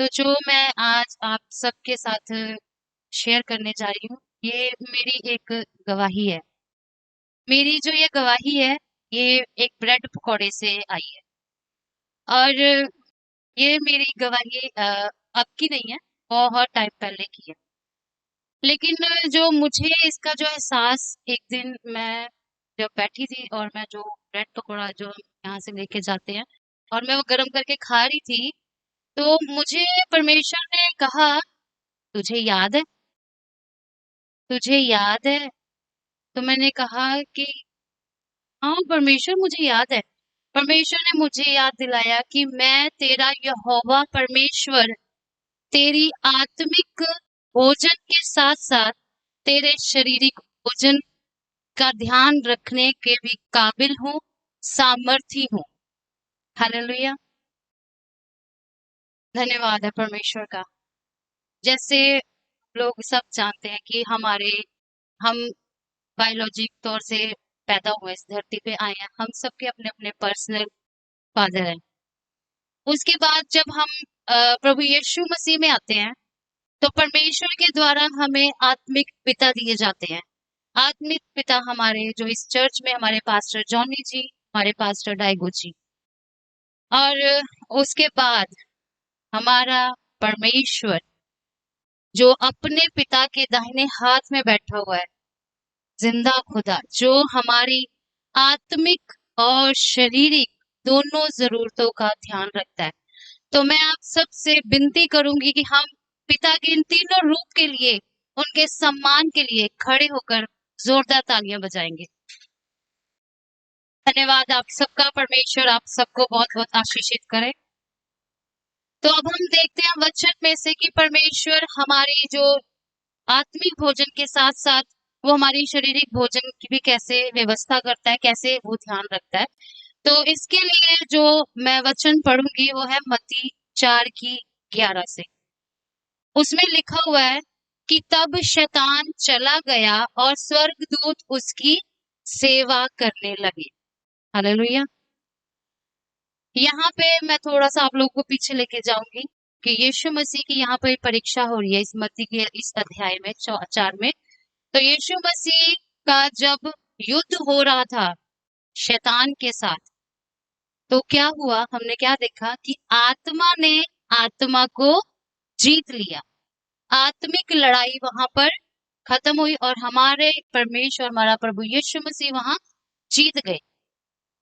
तो जो मैं आज आप सबके साथ शेयर करने जा रही हूँ, ये मेरी एक गवाही है। मेरी जो ये गवाही है, ये एक ब्रेड पकौड़े से आई है। और ये मेरी गवाही अब की नहीं है, बहुत टाइम पहले की है। लेकिन जो मुझे इसका जो एहसास, एक दिन मैं जब बैठी थी और मैं जो ब्रेड पकौड़ा जो हम यहाँ से लेके जाते हैं और मैं वो गरम करके खा रही थी, तो मुझे परमेश्वर ने कहा, तुझे याद है? तुझे याद है? तो मैंने कहा कि हाँ परमेश्वर, मुझे याद है। परमेश्वर ने मुझे याद दिलाया कि मैं तेरा यहोवा परमेश्वर तेरी आत्मिक भोजन के साथ साथ तेरे शारीरिक भोजन का ध्यान रखने के भी काबिल हूँ, सामर्थी हूँ। हालेलुया। धन्यवाद है परमेश्वर का। जैसे लोग सब जानते हैं कि हम बायोलॉजिक तौर से पैदा हुए, इस धरती पे आए हैं, हम सबके अपने अपने पर्सनल फादर हैं। उसके बाद जब हम प्रभु यीशु मसीह में आते हैं, तो परमेश्वर के द्वारा हमें आत्मिक पिता दिए जाते हैं। आत्मिक पिता हमारे जो इस चर्च में हमारे पास्टर जॉनी जी, हमारे पास्टर डाइगो जी। और उसके बाद हमारा परमेश्वर जो अपने पिता के दाहिने हाथ में बैठा हुआ है, जिंदा खुदा, जो हमारी आत्मिक और शारीरिक दोनों जरूरतों का ध्यान रखता है। तो मैं आप सबसे विनती करूंगी कि हम पिता के इन तीनों रूप के लिए, उनके सम्मान के लिए खड़े होकर जोरदार तालियां बजाएंगे। धन्यवाद आप सबका। परमेश्वर आप सबको बहुत बहुत आशीषित करे। तो अब हम देखते हैं वचन में से कि परमेश्वर हमारी जो आत्मिक भोजन के साथ साथ वो हमारी शारीरिक भोजन की भी कैसे व्यवस्था करता है, कैसे वो ध्यान रखता है। तो इसके लिए जो मैं वचन पढ़ूंगी वो है मत्ती 4:11 से। उसमें लिखा हुआ है कि तब शैतान चला गया और स्वर्गदूत उसकी सेवा करने लगे। हालेलुया। यहाँ पे मैं थोड़ा सा आप लोगों को पीछे लेके जाऊंगी कि यीशु मसीह की यहाँ पर परीक्षा हो रही है इस मत्ती के इस अध्याय में 4 में। तो यीशु मसीह का जब युद्ध हो रहा था शैतान के साथ, तो क्या हुआ, हमने क्या देखा कि आत्मा ने आत्मा को जीत लिया। आत्मिक लड़ाई वहां पर खत्म हुई और हमारे परमेश्वर, हमारा प्रभु यीशु मसीह वहां जीत गए।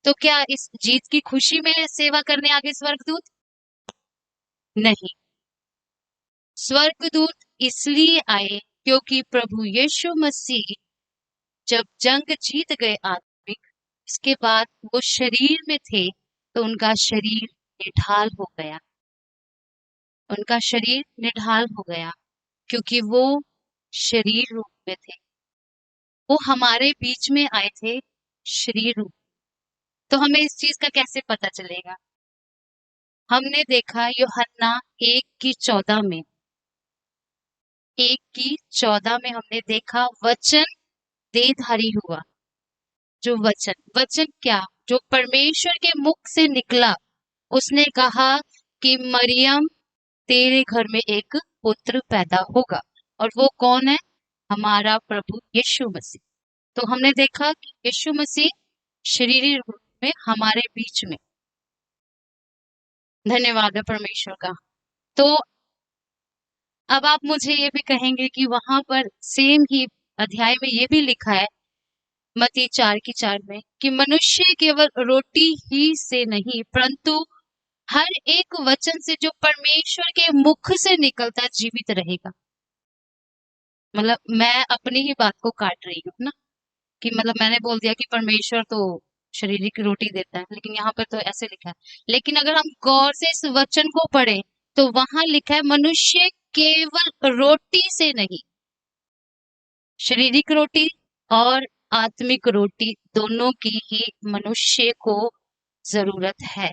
तो क्या इस जीत की खुशी में सेवा करने आगे स्वर्गदूत? नहीं। स्वर्गदूत इसलिए आए क्योंकि प्रभु यीशु मसीह जब जंग जीत गए आत्मिक, इसके बाद वो शरीर में थे, तो उनका शरीर निढाल हो गया। उनका शरीर निढाल हो गया क्योंकि वो शरीर रूप में थे। वो हमारे बीच में आए थे शरीर रूप। तो हमें इस चीज का कैसे पता चलेगा? हमने देखा यूहन्ना 1:14 में, 1:14 में हमने देखा वचन देहधारी हुआ। जो वचन, वचन क्या, जो परमेश्वर के मुख से निकला, उसने कहा कि मरियम, तेरे घर में एक पुत्र पैदा होगा। और वो कौन है? हमारा प्रभु यीशु मसीह। तो हमने देखा कि यीशु मसीह शरीरी रूप में हमारे बीच में। धन्यवाद है परमेश्वर का। तो अब आप मुझे ये भी कहेंगे कि वहां पर सेम ही अध्याय में ये भी लिखा है मत्ती 4:4 में कि मनुष्य केवल रोटी ही से नहीं परंतु हर एक वचन से जो परमेश्वर के मुख से निकलता है जीवित रहेगा। मतलब मैं अपनी ही बात को काट रही हूँ ना, कि मतलब मैंने बोल दिया कि परमेश्वर तो शारीरिक रोटी देता है, लेकिन यहाँ पर तो ऐसे लिखा है। लेकिन अगर हम गौर से इस वचन को पढ़ें तो वहां लिखा है मनुष्य केवल रोटी से नहीं, शारीरिक रोटी और आत्मिक रोटी दोनों की ही मनुष्य को जरूरत है।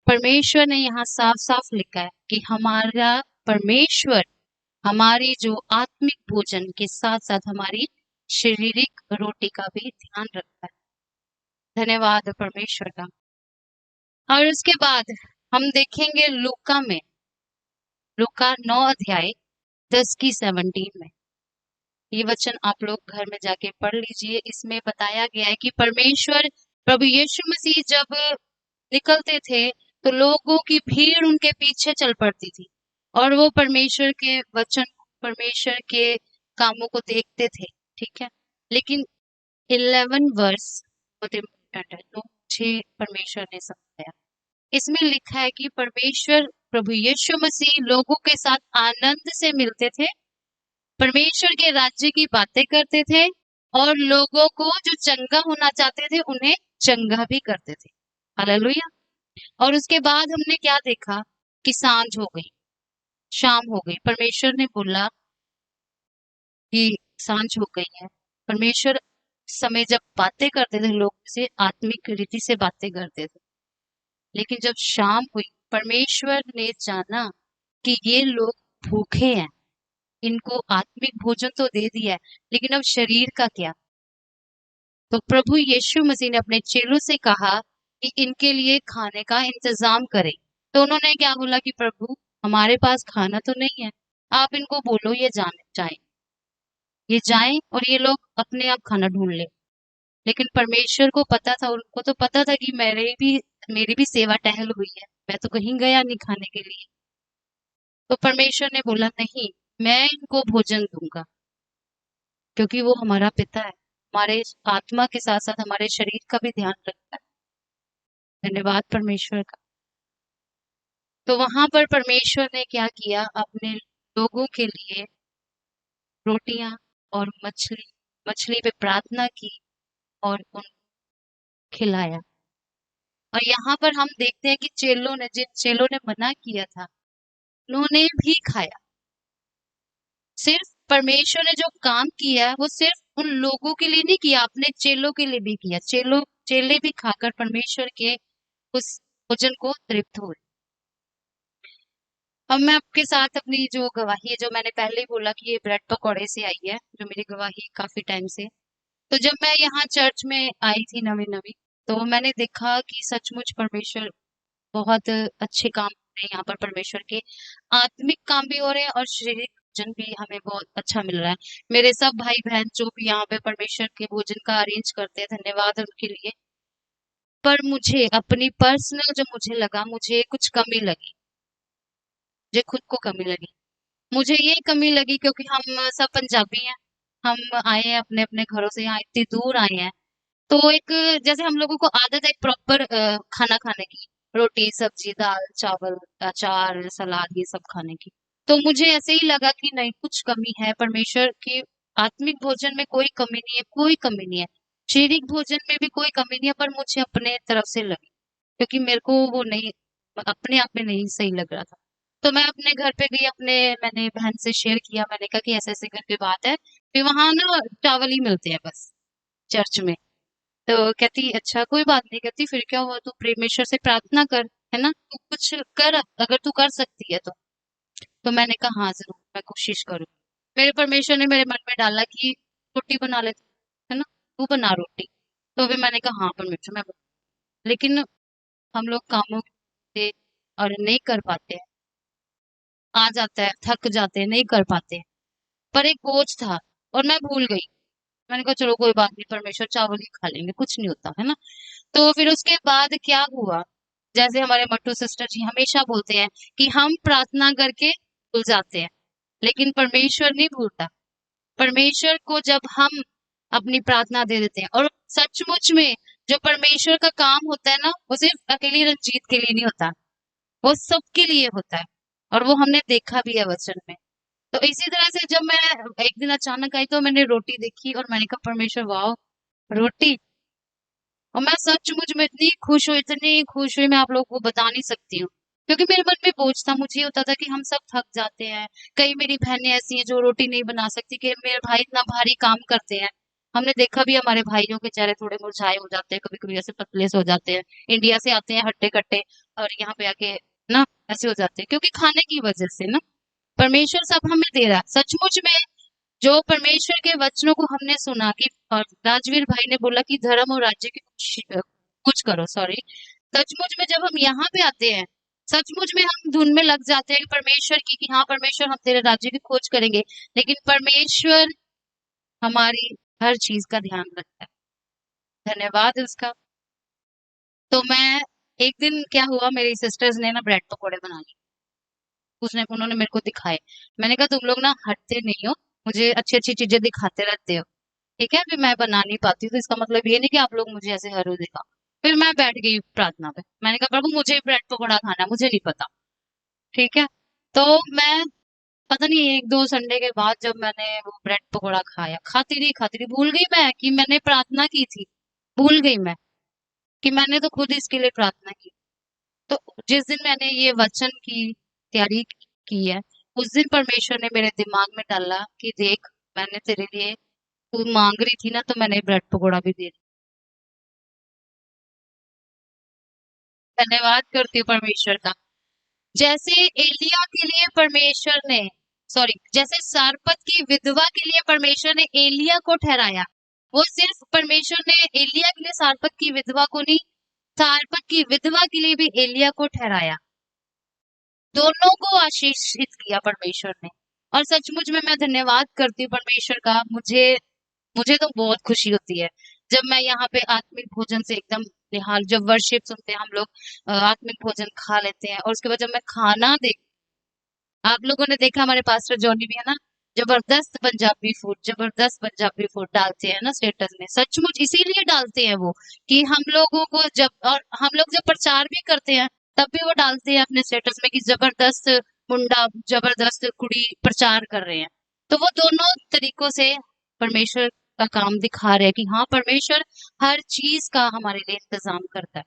परमेश्वर ने यहाँ साफ साफ लिखा है कि हमारा परमेश्वर हमारी जो आत्मिक भोजन के साथ साथ हमारी शारीरिक रोटी का भी ध्यान रखता है। धन्यवाद परमेश्वर का। और उसके बाद हम देखेंगे लूका में, लूका 9 अध्याय 10 की 17 में। ये वचन आप लोग घर में जाके पढ़ लीजिए। इसमें बताया गया है कि परमेश्वर प्रभु यीशु मसीह जब निकलते थे तो लोगों की भीड़ उनके पीछे चल पड़ती थी और वो परमेश्वर के वचन, परमेश्वर के कामों को देखते थे। ठीक है, लेकिन 11 वर्स बहुत इम्पोर्टेंट है, तो मुझे परमेश्वर ने समझाया। इसमें लिखा है कि परमेश्वर प्रभु यीशु मसीह लोगों के साथ आनंद से मिलते थे, परमेश्वर के राज्य की बातें करते थे और लोगों को जो चंगा होना चाहते थे उन्हें चंगा भी करते थे। हालेलुया। और उसके बाद हमने क्या देखा कि सांझ हो गई, शाम हो गई। परमेश्वर ने बोला कि सांझ हो गई है। परमेश्वर समय जब बातें करते थे लोगों से, आत्मिक रीति से बातें करते थे, लेकिन जब शाम हुई परमेश्वर ने जाना कि ये लोग भूखे हैं, इनको आत्मिक भोजन तो दे दिया है लेकिन अब शरीर का क्या। तो प्रभु यीशु मसीह ने अपने चेलों से कहा कि इनके लिए खाने का इंतजाम करें। तो उन्होंने क्या बोला कि प्रभु हमारे पास खाना तो नहीं है, आप इनको बोलो ये जाने जाएं, ये जाएं और ये लोग अपने आप खाना ढूंढ ले। लेकिन परमेश्वर को पता था, उनको तो पता था कि मेरी भी सेवा टहल हुई है, मैं तो कहीं गया नहीं खाने के लिए। तो परमेश्वर ने बोला नहीं, मैं इनको भोजन दूंगा क्योंकि वो हमारा पिता है, हमारे आत्मा के साथ साथ हमारे शरीर का भी ध्यान रखता है। धन्यवाद परमेश्वर का। तो वहां पर परमेश्वर ने क्या किया, अपने लोगों के लिए रोटियां और मछली मछली पे प्रार्थना की और उन खिलाया। और यहाँ पर हम देखते हैं कि जिन चेलों ने मना किया था उन्होंने भी खाया। सिर्फ परमेश्वर ने जो काम किया वो सिर्फ उन लोगों के लिए नहीं किया, अपने चेलों के लिए भी किया। चेले भी खाकर परमेश्वर के उस भोजन को तृप्त हुए। अब मैं आपके साथ अपनी जो गवाही है, जो मैंने पहले ही बोला कि ये ब्रेड पकौड़े से आई है, जो मेरी गवाही काफी टाइम से। तो जब मैं यहाँ चर्च में आई थी नवी नवी, तो मैंने देखा कि सचमुच परमेश्वर बहुत अच्छे काम हो रहे हैं यहाँ पर। परमेश्वर के आत्मिक काम भी हो रहे हैं और शारीरिक भोजन भी हमें बहुत अच्छा मिल रहा है। मेरे सब भाई बहन जो भी यहाँ पे परमेश्वर के भोजन का अरेंज करते हैं, धन्यवाद उनके लिए। पर मुझे अपनी पर्सनल जो मुझे लगा, मुझे कुछ कमी लगी, मुझे खुद को कमी लगी। मुझे ये कमी लगी क्योंकि हम सब पंजाबी हैं, हम आए हैं अपने अपने घरों से, यहाँ इतनी दूर आए हैं। तो एक जैसे हम लोगों को आदत है प्रॉपर खाना खाने की, रोटी सब्जी दाल चावल अचार सलाद ये सब खाने की। तो मुझे ऐसे ही लगा कि नहीं, कुछ कमी है। परमेश्वर की आत्मिक भोजन में कोई कमी नहीं है, कोई कमी नहीं है, शारीरिक भोजन में भी कोई कमी नहीं है, पर मुझे अपने तरफ से लगी क्योंकि मेरे को वो नहीं, अपने आप में नहीं सही लग रहा था। तो मैं अपने घर पे गई, मैंने बहन से शेयर किया, मैंने कहा कि ऐसे ऐसे करके बात है। फिर वहां ना चावल ही मिलते हैं बस चर्च में। तो कहती अच्छा कोई बात नहीं, कहती फिर क्या हुआ, तू परमेश्वर से प्रार्थना कर, है ना, तू कुछ कर अगर तू कर सकती है तो मैंने कहा हाँ जरूर मैं कोशिश करूँ। मेरे परमेश्वर ने मेरे मन में डाला कि रोटी बना ले, है ना, तू बना रोटी। तो फिर मैंने कहा हाँ परमेश्वर मैं लेकिन हम लोग कामों से और नहीं कर पाते हैं, आ जाता है थक जाते हैं, नहीं कर पाते हैं। पर एक बोझ था और मैं भूल गई। मैंने कहा चलो कोई बात नहीं, परमेश्वर चावल ही खा लेंगे, कुछ नहीं होता, है ना। तो फिर उसके बाद क्या हुआ, जैसे हमारे मट्टू सिस्टर जी हमेशा बोलते हैं कि हम प्रार्थना करके भूल जाते हैं, लेकिन परमेश्वर नहीं भूलता। परमेश्वर को जब हम अपनी प्रार्थना दे देते हैं, और सचमुच में जो परमेश्वर का काम होता है ना, वो सिर्फ अकेली रंजीत के लिए नहीं होता, वो सबके लिए होता है। और वो हमने देखा भी है वचन में। तो इसी तरह से जब मैं एक दिन अचानक आई तो मैंने रोटी देखी और मैंने कहा परमेश्वर वाह, रोटी। और मैं सचमुच में इतनी खुश हुई, मैं आप लोगों को बता नहीं सकती हूँ। क्योंकि मेरे मन में बोझ था, मुझे ये होता था कि हम सब थक जाते हैं, कई मेरी बहनें ऐसी हैं जो रोटी नहीं बना सकती, कि मेरे भाई इतना भारी काम करते हैं। हमने देखा भी हमारे भाइयों के चेहरे थोड़े मुरझाए हो जाते हैं, कभी कभी ऐसे पतले से हो जाते हैं, इंडिया से आते हैं हट्टे कट्टे और यहाँ पे आके ना ऐसे हो जाते हैं क्योंकि खाने की वजह से ना। परमेश्वर सब हमें दे रहा है सचमुच में। जो परमेश्वर के वचनों को हमने सुना कि और राजवीर भाई ने बोला कि धर्म और राज्य की कुछ करो, सॉरी, सचमुच में जब हम यहाँ पे आते हैं सचमुच में हम धुन में लग जाते हैं परमेश्वर की कि हाँ परमेश्वर हम तेरे राज्य की खोज करेंगे, लेकिन परमेश्वर हमारी हर चीज का ध्यान रखता है। धन्यवाद उसका। तो मैं एक दिन क्या हुआ, मेरी सिस्टर्स ने ना ब्रेड पकोड़े बना लिए। उसने उन्होंने मेरे को दिखाए। मैंने कहा तुम लोग ना हटते नहीं हो, मुझे अच्छी अच्छी चीजें दिखाते रहते हो। ठीक है, फिर मैं बना नहीं पाती हूँ, तो इसका मतलब ये नहीं कि आप लोग मुझे ऐसे हर रोज दिखाओ। फिर मैं बैठ गई प्रार्थना पे, मैंने कहा प्रभु मुझे ब्रेड पकौड़ा खाना है, मुझे नहीं पता। ठीक है, तो मैं पता नहीं एक दो संडे के बाद जब मैंने वो ब्रेड पकौड़ा खाती रही भूल गई मैं कि मैंने प्रार्थना की थी। भूल गई मैं कि मैंने तो खुद इसके लिए प्रार्थना की। तो जिस दिन मैंने ये वचन की तैयारी की है, उस दिन परमेश्वर ने मेरे दिमाग में डाला कि देख, मैंने तेरे लिए, तू मांग रही थी ना, तो मैंने ब्रेड पकौड़ा भी दे दिया। धन्यवाद करती हूँ परमेश्वर का। जैसे एलिया के लिए परमेश्वर ने, सॉरी, जैसे सारपत की विधवा के लिए परमेश्वर ने एलिया को ठहराया, वो सिर्फ परमेश्वर ने एलिया के लिए सारपत की विधवा को नहीं, सारपत की विधवा के लिए भी एलिया को ठहराया। दोनों को आशीषित किया परमेश्वर ने। और सचमुच में मैं धन्यवाद करती हूँ परमेश्वर का। मुझे मुझे तो बहुत खुशी होती है जब मैं यहाँ पे आत्मिक भोजन से एकदम निहाल, जब वर्शिप सुनते हैं हम लोग, आत्मिक भोजन खा लेते हैं और उसके बाद जब मैं खाना देख, आप लोगों ने देखा हमारे पास्टर जॉनी भी है ना, जबरदस्त पंजाबी फूड डालते हैं ना स्टेटस में। सचमुच इसीलिए डालते हैं वो, कि हम लोगों को जब, और हम लोग जब प्रचार भी करते हैं तब भी वो डालते हैं अपने स्टेटस में कि जबरदस्त मुंडा, जबरदस्त कुड़ी प्रचार कर रहे हैं। तो वो दोनों तरीकों से परमेश्वर का काम दिखा रहे हैं कि हाँ परमेश्वर हर चीज का हमारे लिए इंतजाम करता है।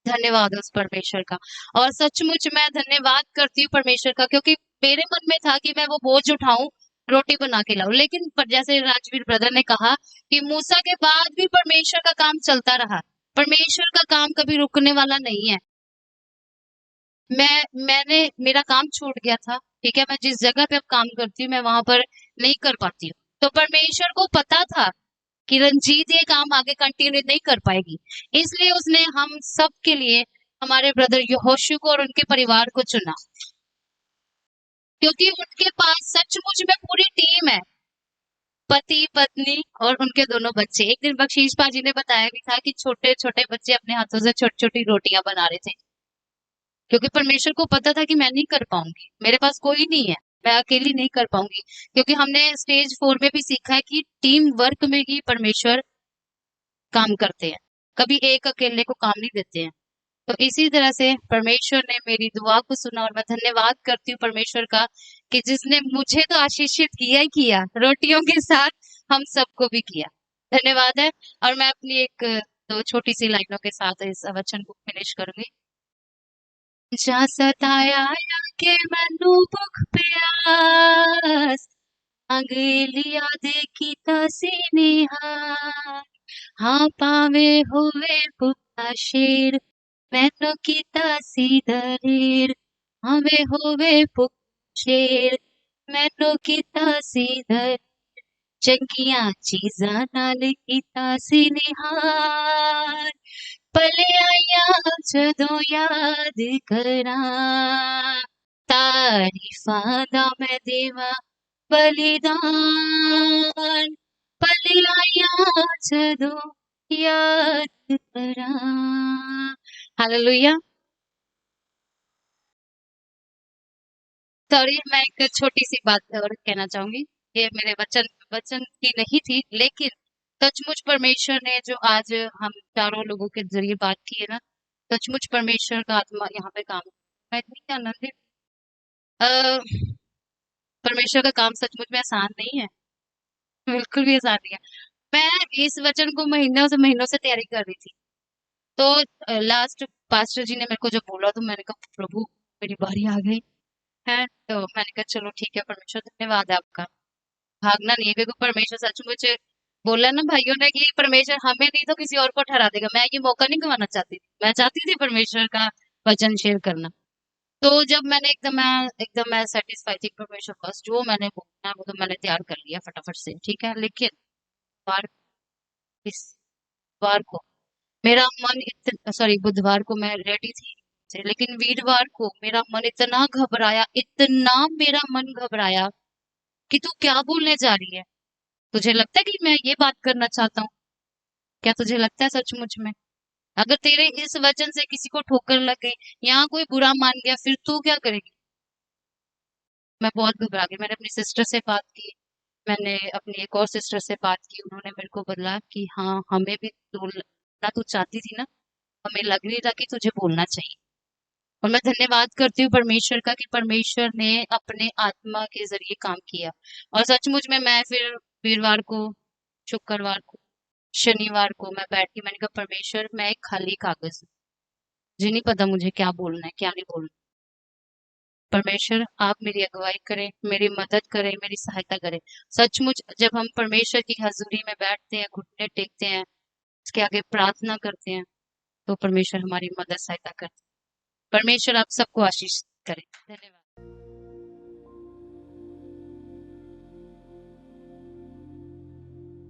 धन्यवाद उस परमेश्वर का। और सचमुच मैं धन्यवाद करती हूँ परमेश्वर का, क्योंकि मेरे मन में था कि मैं वो बोझ उठाऊं, रोटी बना के लाऊं, लेकिन पर जैसे राजवीर ब्रदर ने कहा कि मूसा के बाद भी परमेश्वर का काम चलता रहा। परमेश्वर का काम कभी रुकने वाला नहीं है। मैंने मेरा काम छूट गया था। ठीक है, मैं जिस जगह पे अब काम करती हूँ मैं वहां पर नहीं कर पाती हूँ। तो परमेश्वर को पता था कि रंजीत ये काम आगे कंटिन्यू नहीं कर पाएगी, इसलिए उसने हम सब के लिए हमारे ब्रदर यहोशू को और उनके परिवार को चुना, क्योंकि उनके पास सचमुच में पूरी टीम है, पति पत्नी और उनके दोनों बच्चे। एक दिन बख्शीश पाजी ने बताया भी था कि छोटे छोटे बच्चे अपने हाथों से छोटी छोटी रोटियां बना रहे थे, क्योंकि परमेश्वर को पता था कि मैं नहीं कर पाऊंगी, मेरे पास कोई नहीं है, मैं अकेली नहीं कर पाऊंगी। क्योंकि हमने स्टेज 4 में भी सीखा है कि टीम वर्क में ही परमेश्वर काम करते हैं, कभी एक अकेले को काम नहीं देते हैं। तो इसी तरह से परमेश्वर ने मेरी दुआ को सुना, और मैं धन्यवाद करती हूँ परमेश्वर का कि जिसने मुझे तो आशीषित किया ही किया, रोटियों के साथ हम सबको भी किया। धन्यवाद है। और मैं अपनी एक दो छोटी सी लाइनों के साथ इस वचन को फिनिश करूंगी। जा सताया के मैनू भुख प्यास, मांग लिया देखी तासी निहार, हाँ पावे होवे भुखा शेर, मैनू कीता सी दलेर, भावे होवे भुखा शेर, मैनू कीता सी दलेर, चंगियां चीजां नाल कीता सी निहार, भलियां जदों याद करा, तारीफां दा मैं देवा बलिदान, भलियां जदों याद करा। हालेलुया। सॉरी, मैं एक छोटी सी बात और कहना चाहूंगी। ये मेरे वचन वचन की नहीं थी, लेकिन सचमुच परमेश्वर ने जो आज हम चारों लोगों के जरिए बात की है ना, सचमुच परमेश्वर का आत्मा यहाँ पे काम, मैं इतनी आनंदित। अ, परमेश्वर का काम सचमुच में आसान नहीं है, बिल्कुल भी आसान नहीं है। मैं इस वचन को महीनों से तैयारी कर रही थी। तो लास्ट पास्टर जी ने मेरे को जब बोला, तो मैंने कहा प्रभु मेरी बारी आ गई है। तो मैंने कहा चलो ठीक है परमेश्वर, धन्यवाद है आपका। भागना नहीं है, क्योंकि परमेश्वर सचमुच बोला ना भाइयों ने कि परमेश्वर हमें नहीं तो किसी और को ठहरा देगा। मैं ये मौका नहीं गंवाना चाहती थी, मैं चाहती थी परमेश्वर का वचन शेयर करना। तो जब मैंने एकदम मैं सेटिस्फाई थी परमेश्वर, बस जो मैंने बोलना है वो तो मैंने तैयार कर लिया फटाफट से, ठीक है। लेकिन बार इस बार को मेरा मन, सॉरी, बुधवार को मैं रेडी थी, से, लेकिन वीरवार को मेरा मन इतना मेरा मन घबराया कि तू क्या बोलने जा रही है? तुझे लगता है कि मैं ये बात करना चाहता हूँ? क्या तुझे लगता है सचमुच में? अगर तेरे इस वचन से किसी को ठोकर लग गई, यहाँ कोई बुरा मान गया, फिर तू क्या करेगी? मैं बहुत घबरा गई। मैंने अपनी सिस्टर से बात की, मैंने अपनी एक और सिस्टर से बात की, उन्होंने मेरे को बताया कि हाँ, हमें भी बोलना तू चाहती थी ना, हमें लग नहीं रहा कि तुझे बोलना चाहिए। और मैं धन्यवाद करती हूँ परमेश्वर का कि परमेश्वर ने अपने आत्मा के ज़रिए काम किया। और सचमुच में मैं फिर वीरवार को, शुक्रवार को, शनिवार को मैं बैठ के मैंने कहा परमेश्वर मैं एक खाली कागज़ हूँ। मुझे नहीं पता मुझे क्या बोलना है, क्या नहीं बोलना। परमेश्वर आप मेरी अगुवाई करें, मेरी मदद करें, मेरी सहायता करें। सचमुच जब हम परमेश्वर की हज़ूरी में बैठते हैं, घुटने टेकते हैं, उसके आगे प्रार्थना करते हैं, तो परमेश्वर हमारी मदद सहायता करते हैं। परमेश्वर आप सबको आशीष करे। धन्यवाद।